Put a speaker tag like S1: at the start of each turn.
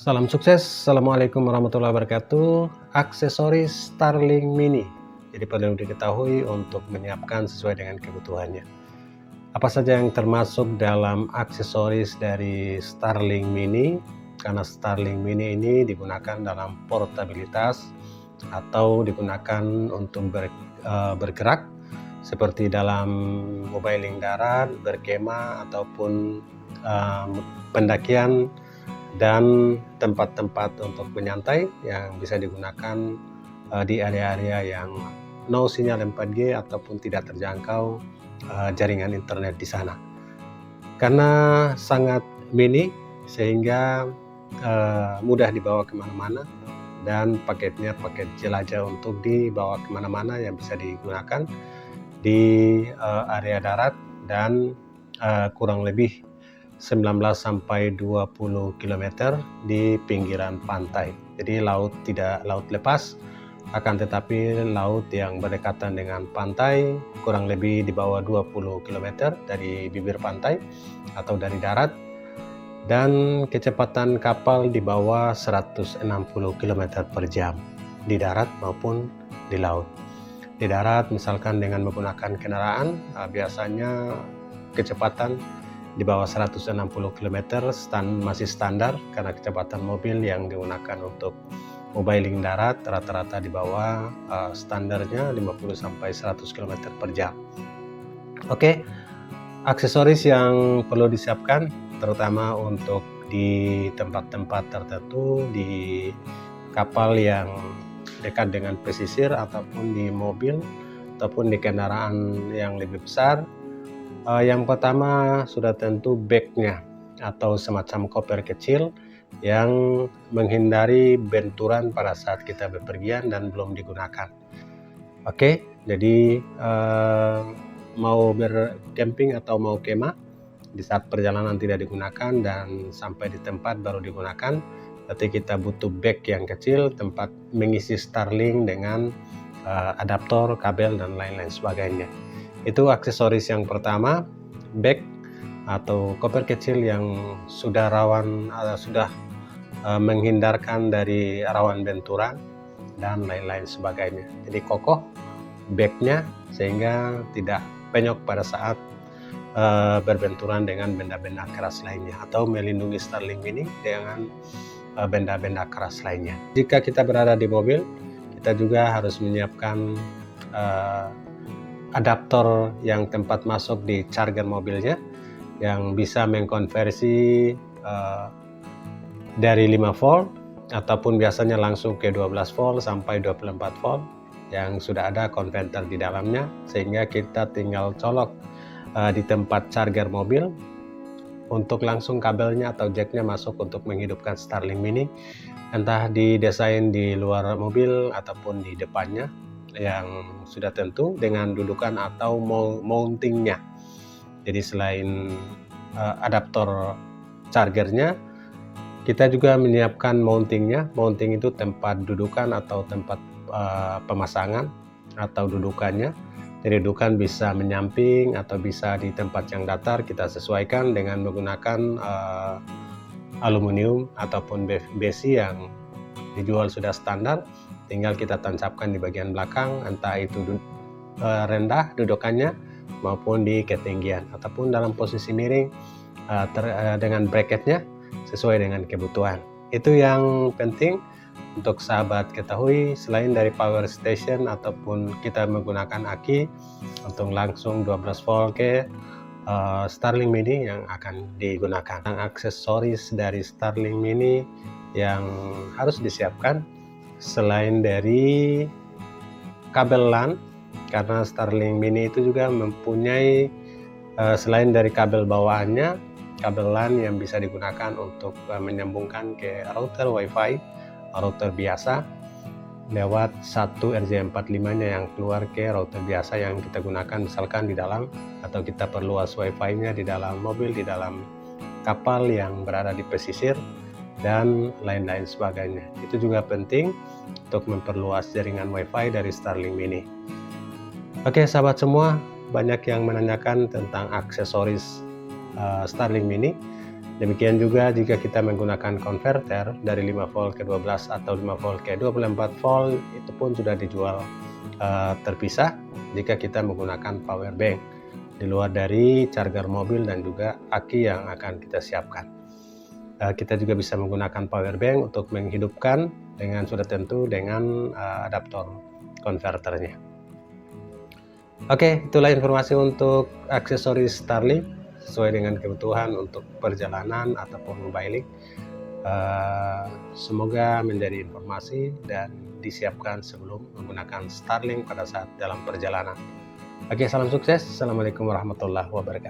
S1: Salam sukses, Assalamualaikum warahmatullahi wabarakatuh. Aksesoris Starlink Mini. Jadi perlu diketahui untuk menyiapkan sesuai dengan kebutuhannya. Apa saja yang termasuk dalam aksesoris dari Starlink Mini? Karena Starlink Mini ini digunakan dalam portabilitas atau digunakan untuk bergerak seperti dalam mobiling darat, berkemah ataupun pendakian dan tempat-tempat untuk menyantai yang bisa digunakan di area-area yang no sinyal 4G ataupun tidak terjangkau jaringan internet di sana. Karena sangat mini sehingga mudah dibawa kemana-mana dan paketnya paket jelajah untuk dibawa kemana-mana yang bisa digunakan di area darat dan kurang lebih 19 sampai 20 km di pinggiran pantai. Jadi tidak laut lepas, akan tetapi laut yang berdekatan dengan pantai, kurang lebih di bawah 20 km dari bibir pantai atau dari darat, dan kecepatan kapal di bawah 160 km per jam di darat maupun di laut. Di darat misalkan dengan menggunakan kendaraan, biasanya kecepatan di bawah 160 km masih standar karena kecepatan mobil yang digunakan untuk mobiling darat rata-rata di bawah standarnya 50 sampai 100 km per jam. Oke, aksesoris yang perlu disiapkan terutama untuk di tempat-tempat tertentu, di kapal yang dekat dengan pesisir ataupun di mobil ataupun di kendaraan yang lebih besar. Yang pertama sudah tentu bagnya atau semacam koper kecil yang menghindari benturan pada saat kita bepergian dan belum digunakan. Oke, jadi mau bercamping atau mau kemah di saat perjalanan tidak digunakan dan sampai di tempat baru digunakan, berarti kita butuh bag yang kecil, tempat mengisi Starlink dengan adaptor, kabel dan lain-lain sebagainya. Itu aksesoris yang pertama, bag atau koper kecil yang sudah menghindarkan dari rawan benturan dan lain-lain sebagainya. Jadi kokoh bagnya sehingga tidak penyok pada saat berbenturan dengan benda-benda keras lainnya atau melindungi Starlink ini dengan benda-benda keras lainnya. Jika kita berada di mobil, kita juga harus menyiapkan adaptor yang tempat masuk di charger mobilnya yang bisa mengkonversi dari 5 volt ataupun biasanya langsung ke 12 volt sampai 24 volt yang sudah ada konverter di dalamnya, sehingga kita tinggal colok di tempat charger mobil untuk langsung kabelnya atau jacknya masuk untuk menghidupkan Starlink Mini, entah didesain di luar mobil ataupun di depannya yang sudah tentu dengan dudukan atau mountingnya. Jadi selain adaptor chargernya, kita juga menyiapkan mountingnya. Mounting itu tempat dudukan atau tempat pemasangan atau dudukannya. Jadi dudukan bisa menyamping atau bisa di tempat yang datar, kita sesuaikan dengan menggunakan aluminium ataupun besi yang dijual sudah standar. Tinggal kita tancapkan di bagian belakang, entah itu rendah dudukannya maupun di ketinggian ataupun dalam posisi miring dengan bracketnya sesuai dengan kebutuhan. Itu yang penting untuk sahabat ketahui. Selain dari power station ataupun kita menggunakan aki untuk langsung 12 volt ke Starlink Mini yang akan digunakan. Aksesoris dari Starlink Mini yang harus disiapkan selain dari kabel LAN, karena Starlink Mini itu juga mempunyai selain dari kabel bawaannya, kabel LAN yang bisa digunakan untuk menyambungkan ke router WiFi, router biasa lewat satu RJ45 nya yang keluar ke router biasa yang kita gunakan misalkan di dalam, atau kita perluas WiFi-nya di dalam mobil, di dalam kapal yang berada di pesisir dan lain-lain sebagainya. Itu juga penting untuk memperluas jaringan WiFi dari Starlink Mini. Oke sahabat semua, banyak yang menanyakan tentang aksesoris Starlink Mini. Demikian juga jika kita menggunakan konverter dari 5 volt ke 12 atau 5 volt ke 24 volt, itu pun sudah dijual terpisah jika kita menggunakan power bank di luar dari charger mobil dan juga aki yang akan kita siapkan. Kita juga bisa menggunakan power bank untuk menghidupkan dengan sudah tentu dengan adaptor konverternya. Oke, itulah informasi untuk aksesoris Starlink sesuai dengan kebutuhan untuk perjalanan ataupun mobiling. Semoga menjadi informasi dan disiapkan sebelum menggunakan Starlink pada saat dalam perjalanan. Oke, salam sukses. Assalamualaikum warahmatullahi wabarakatuh.